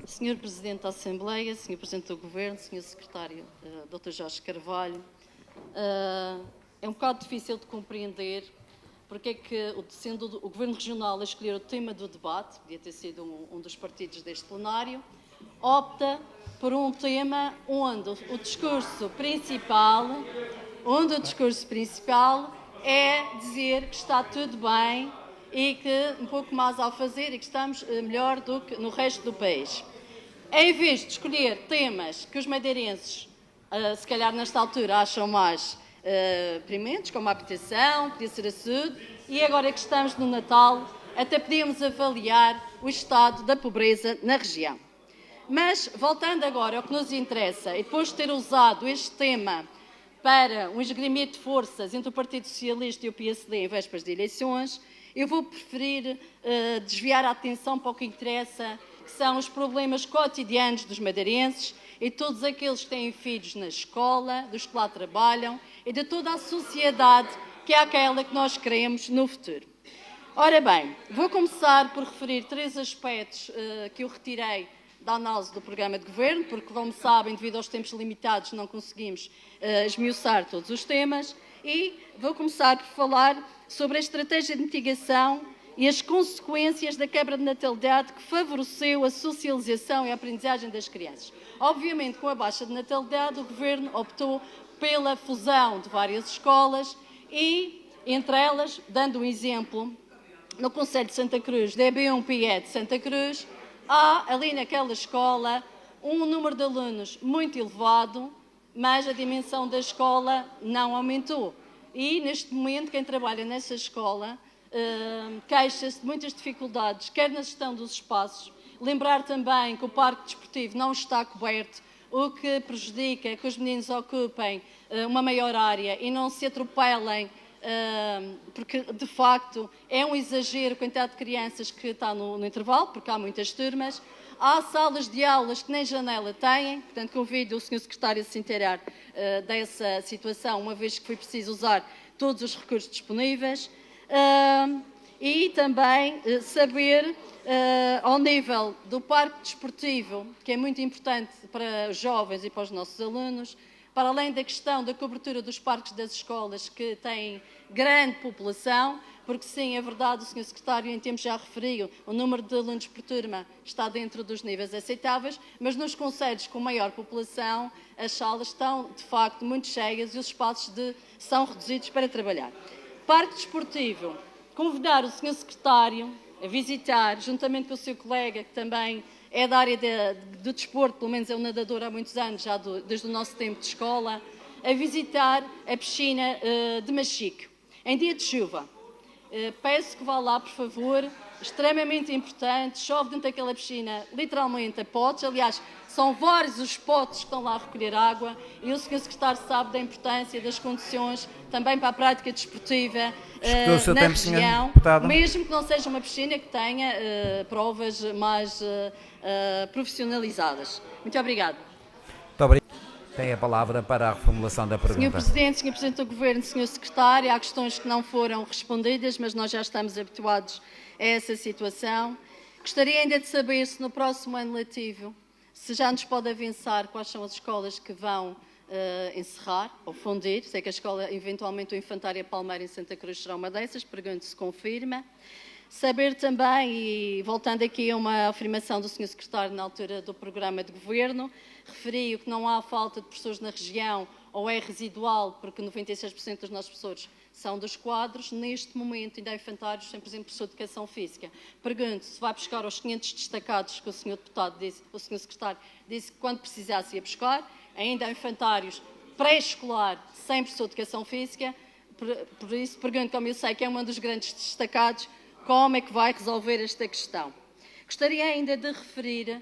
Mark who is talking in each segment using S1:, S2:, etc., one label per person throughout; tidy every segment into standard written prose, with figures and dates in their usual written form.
S1: Senhor Presidente da Assembleia, Senhor Presidente do Governo, Senhor Secretário, Dr. Jorge Carvalho, é um bocado difícil de compreender porque é que, sendo o Governo Regional a escolher o tema do debate, podia ter sido um dos partidos deste plenário, opta por um tema onde o discurso principal é dizer que está tudo bem e que um pouco mais a fazer e que estamos melhor do que no resto do país. Em vez de escolher temas que os madeirenses, se calhar nesta altura, acham mais prementes, como a habitação, podia ser a saúde, e agora que estamos no Natal, até podíamos avaliar o estado da pobreza na região. Mas, voltando agora ao que nos interessa, e depois de ter usado este tema para um esgrimir de forças entre o Partido Socialista e o PSD em vésperas de eleições, eu vou preferir desviar a atenção para o que interessa, que são os problemas cotidianos dos madeirenses e todos aqueles que têm filhos na escola, dos que lá trabalham e de toda a sociedade que é aquela que nós queremos no futuro. Ora bem, vou começar por referir 3 aspectos que eu retirei da análise do programa de governo, porque, como sabem, devido aos tempos limitados, não conseguimos esmiuçar todos os temas, e vou começar por falar sobre a estratégia de mitigação e as consequências da quebra de natalidade que favoreceu a socialização e a aprendizagem das crianças. Obviamente, com a baixa de natalidade, o Governo optou pela fusão de várias escolas e, entre elas, dando um exemplo, no concelho de Santa Cruz, da EB1-PIE de Santa Cruz, há ali naquela escola um número de alunos muito elevado, mas a dimensão da escola não aumentou. E, neste momento, quem trabalha nessa escola queixa-se de muitas dificuldades, quer na gestão dos espaços. Lembrar também que o parque desportivo não está coberto, o que prejudica que os meninos ocupem uma maior área e não se atropelem, porque, de facto, é um exagero a quantidade de crianças que está no intervalo, porque há muitas turmas. Há salas de aulas que nem janela têm, portanto, convido o Sr. Secretário a se inteirar dessa situação, uma vez que foi preciso usar todos os recursos disponíveis. E também saber, ao nível do parque desportivo, que é muito importante para os jovens e para os nossos alunos, para além da questão da cobertura dos parques das escolas, que têm grande população, porque sim, é verdade, o Sr. Secretário em tempos já referiu, o número de alunos por turma está dentro dos níveis aceitáveis, mas nos concelhos com maior população, as salas estão, de facto, muito cheias e os espaços são reduzidos para trabalhar. Parque desportivo, convidar o Sr. Secretário a visitar, juntamente com o seu colega, que também é da área do desporto, pelo menos é um nadador há muitos anos, já desde o nosso tempo de escola, a visitar a piscina de Machique, em dia de chuva. Peço que vá lá, por favor, extremamente importante, chove dentro daquela piscina, literalmente a potes, aliás, são vários os potes que estão lá a recolher água e o Sr. Secretário sabe da importância das condições também para a prática desportiva na região, mesmo que não seja uma piscina que tenha provas mais profissionalizadas. Muito obrigada.
S2: Muito obrigado. Tem a palavra para a reformulação da pergunta.
S1: Sr. Presidente, Sr. Presidente do Governo, Sr. Secretário, há questões que não foram respondidas, mas nós já estamos habituados a essa situação. Gostaria ainda de saber se no próximo ano letivo, se já nos pode avançar quais são as escolas que vão encerrar ou fundir. Sei que a escola, eventualmente, o Infantária Palmeira em Santa Cruz será uma dessas, pergunto se confirma. Saber também, e voltando aqui a uma afirmação do Sr. Secretário na altura do programa de governo, referiu que não há falta de professores na região ou é residual, porque 96% dos nossos professores são dos quadros. Neste momento ainda há infantários sem, por exemplo, professor de Educação Física. Pergunto se vai buscar os 500 destacados que o Sr. Deputado disse, o Sr. Secretário disse que quando precisasse ia buscar. Ainda há infantários pré-escolar sem professor de Educação Física. Por isso pergunto, como eu sei que é um dos grandes destacados, como é que vai resolver esta questão. Gostaria ainda de referir,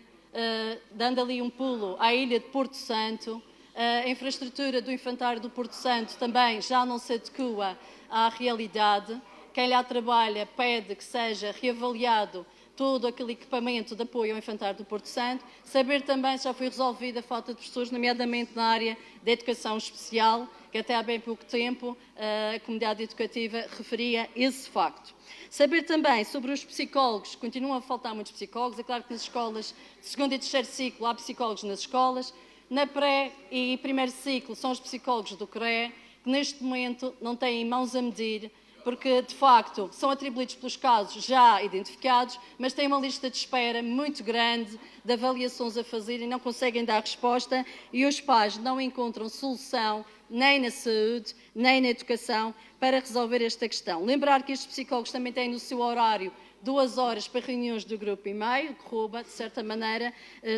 S1: dando ali um pulo à ilha de Porto Santo, a infraestrutura do Infantário do Porto Santo também já não se adequa à realidade. Quem lá trabalha pede que seja reavaliado todo aquele equipamento de apoio ao infantário do Porto Santo. Saber também se já foi resolvida a falta de professores, nomeadamente na área da educação especial, que até há bem pouco tempo a comunidade educativa referia esse facto. Saber também sobre os psicólogos, continuam a faltar muitos psicólogos, é claro que nas escolas de segundo e terceiro ciclo há psicólogos nas escolas, na pré e primeiro ciclo são os psicólogos do CREA, que neste momento não têm mãos a medir, porque de facto são atribuídos pelos casos já identificados, mas têm uma lista de espera muito grande de avaliações a fazer e não conseguem dar resposta, e os pais não encontram solução nem na saúde, nem na educação, para resolver esta questão. Lembrar que estes psicólogos também têm no seu horário 2 horas para reuniões do grupo e meio, que rouba, de certa maneira,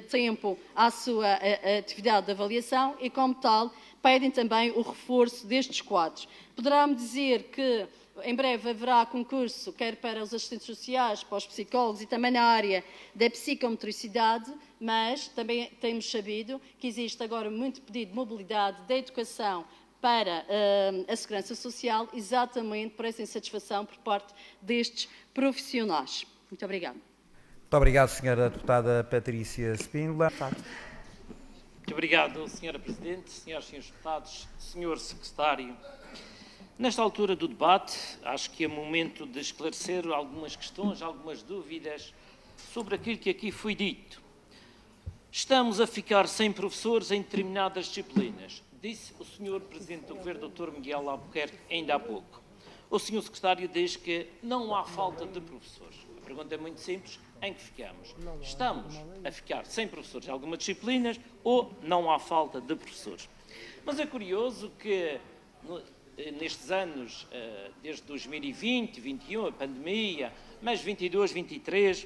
S1: tempo à sua atividade de avaliação e, como tal, pedem também o reforço destes quadros. Poderá-me dizer que em breve haverá concurso, quer para os assistentes sociais, para os psicólogos e também na área da psicomotricidade, mas também temos sabido que existe agora muito pedido de mobilidade da educação para a segurança social, exatamente por essa insatisfação por parte destes profissionais. Muito obrigada.
S2: Muito obrigado, Sra. Deputada Patrícia Spínola.
S3: Muito obrigado, Sra. Presidente, Sras. e Srs. Deputados, Sr. Secretário. Nesta altura do debate, acho que é momento de esclarecer algumas questões, algumas dúvidas sobre aquilo que aqui foi dito. Estamos a ficar sem professores em determinadas disciplinas, disse o Sr. Presidente do Governo, Dr. Miguel Albuquerque, ainda há pouco. O Sr. Secretário diz que não há falta de professores. A pergunta é muito simples, em que ficamos? Estamos a ficar sem professores em algumas disciplinas ou não há falta de professores? Mas é curioso que nestes anos, desde 2020, 2021, a pandemia, mas 22, 23,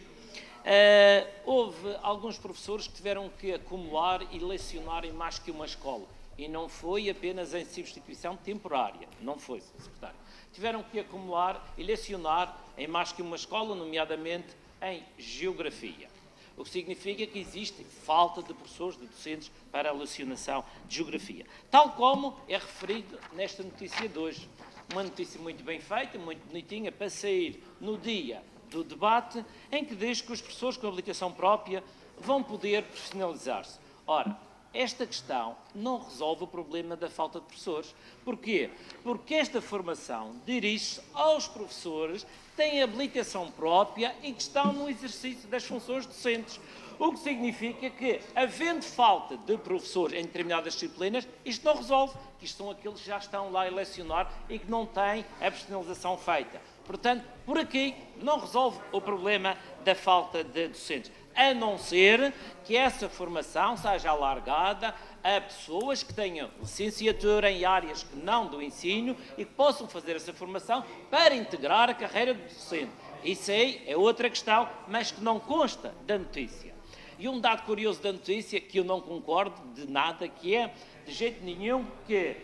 S3: houve alguns professores que tiveram que acumular e lecionar em mais que uma escola. E não foi apenas em substituição temporária, não foi, Sr. Secretário. Tiveram que acumular e lecionar em mais que uma escola, nomeadamente em Geografia. O que significa que existe falta de professores, de docentes para a lecionação de Geografia. Tal como é referido nesta notícia de hoje. Uma notícia muito bem feita, muito bonitinha, para sair no dia do debate, em que diz que os professores com habilitação própria vão poder profissionalizar-se. Ora, esta questão não resolve o problema da falta de professores. Porquê? Porque esta formação dirige-se aos professores que têm habilitação própria e que estão no exercício das funções docentes. O que significa que, havendo falta de professores em determinadas disciplinas, isto não resolve, que isto são aqueles que já estão lá a lecionar e que não têm a profissionalização feita. Portanto, por aqui não resolve o problema da falta de docentes, a não ser que essa formação seja alargada a pessoas que tenham licenciatura em áreas que não do ensino e que possam fazer essa formação para integrar a carreira do docente. Isso aí é outra questão, mas que não consta da notícia. E um dado curioso da notícia, que eu não concordo de nada, que é, de jeito nenhum, que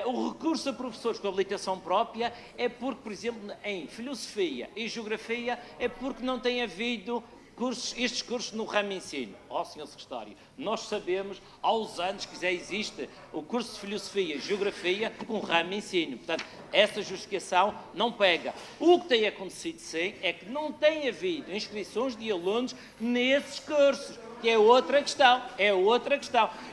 S3: o recurso a professores com habilitação própria é porque, por exemplo, em Filosofia e Geografia, é porque não tem havido estes cursos no ramo ensino. Sr. Secretário, nós sabemos, há uns anos, que já existe o curso de Filosofia e Geografia com ramo ensino. Portanto, essa justificação não pega. O que tem acontecido, sim, é que não tem havido inscrições de alunos nesses cursos, que é outra questão,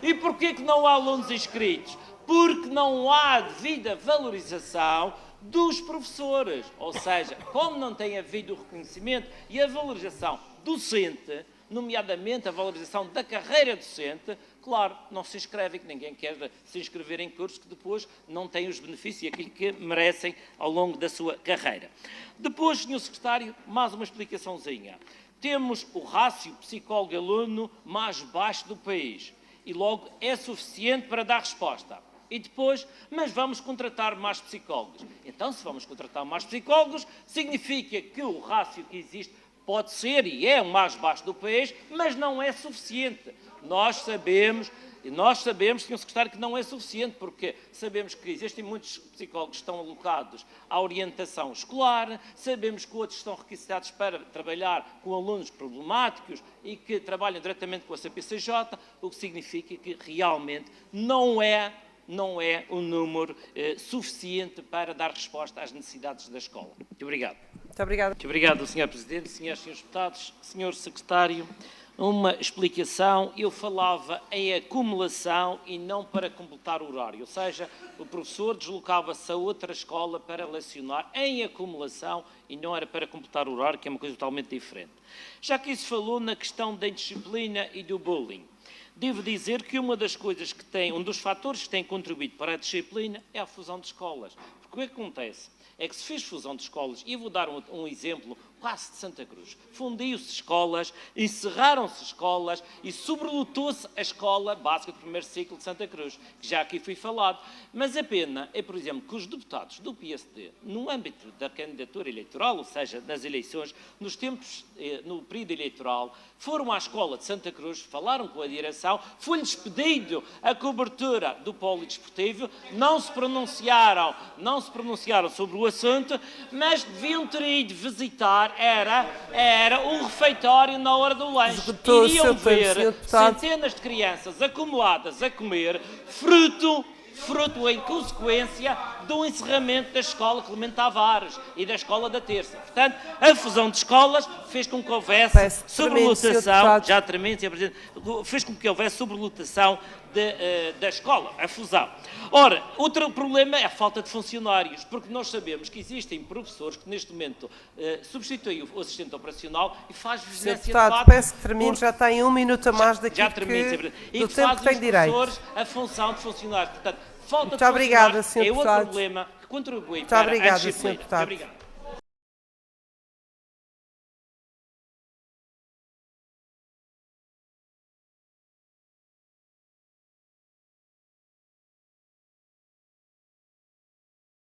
S3: E porquê que não há alunos inscritos? Porque não há devida valorização dos professores. Ou seja, como não tem havido o reconhecimento e a valorização docente, nomeadamente a valorização da carreira docente, claro, não se inscreve, que ninguém quer se inscrever em cursos que depois não têm os benefícios e aquilo que merecem ao longo da sua carreira. Depois, Sr. Secretário, mais uma explicaçãozinha. Temos o rácio psicólogo-aluno mais baixo do país e logo é suficiente para dar resposta. E depois, mas vamos contratar mais psicólogos. Então, se vamos contratar mais psicólogos, significa que o rácio que existe pode ser e é o mais baixo do país, mas não é suficiente. Nós sabemos, Sr. Secretário, que não é suficiente, porque sabemos que existem muitos psicólogos que estão alocados à orientação escolar, sabemos que outros estão requisitados para trabalhar com alunos problemáticos e que trabalham diretamente com a CPCJ, o que significa que realmente não é um número suficiente para dar resposta às necessidades da escola. Muito obrigado.
S4: Muito obrigada.
S3: Muito obrigado, Sr. Presidente, Srs. e Srs. Deputados, Sr. Secretário. Uma explicação, eu falava em acumulação e não para completar o horário, ou seja, o professor deslocava-se a outra escola para lecionar em acumulação e não era para completar o horário, que é uma coisa totalmente diferente. Já que isso falou na questão da indisciplina e do bullying, devo dizer que um dos fatores que tem contribuído para a disciplina é a fusão de escolas. Porque o que acontece é que se fez fusão de escolas, e eu vou dar um exemplo quase de Santa Cruz, fundiu-se escolas, encerraram-se escolas e sobrelotou-se a escola básica do primeiro ciclo de Santa Cruz, que já aqui foi falado. Mas a pena é, por exemplo, que os deputados do PSD, no âmbito da candidatura eleitoral, ou seja, nas eleições, no período eleitoral, foram à escola de Santa Cruz, falaram com a direção, foi-lhes pedido a cobertura do polo desportivo, não se pronunciaram sobre o assunto, mas deviam ter ido visitar era o refeitório na hora do lanche.
S4: Esgotou o
S3: Iriam
S4: seu tempo,
S3: ver
S4: Sr. Deputado.
S3: centenas de crianças acumuladas a comer, fruto em consequência do encerramento da escola Clemente Tavares e da escola da Terça. Portanto, a fusão de escolas fez com que houvesse
S4: Peço que termine, Sr.
S3: sobrelotação,
S4: Deputado.
S3: já termino, Sr. Presidente, fez com que houvesse sobrelotação da escola, a fusão. Ora, outro problema é a falta de funcionários, porque nós sabemos que existem professores que neste momento substituem o assistente operacional e faz
S4: Sr.
S3: vigilância de
S4: Deputado,
S3: fato,
S4: peço que termine,
S3: porque
S4: já tem 1 minuto a mais
S3: já
S4: daquilo
S3: termino, Sr.
S4: que
S3: Presidente. E
S4: do
S3: que
S4: tempo que
S3: fazem
S4: tem
S3: os
S4: direito.
S3: professores a função de funcionários. Portanto, falta
S4: Muito
S3: de
S4: obrigada,
S3: funcionários
S4: Sr.
S3: é outro
S4: Deputado.
S3: problema que contribui
S4: Muito
S3: para
S4: obrigada,
S3: a disciplina.
S4: Sr. Deputado.
S3: Muito obrigado.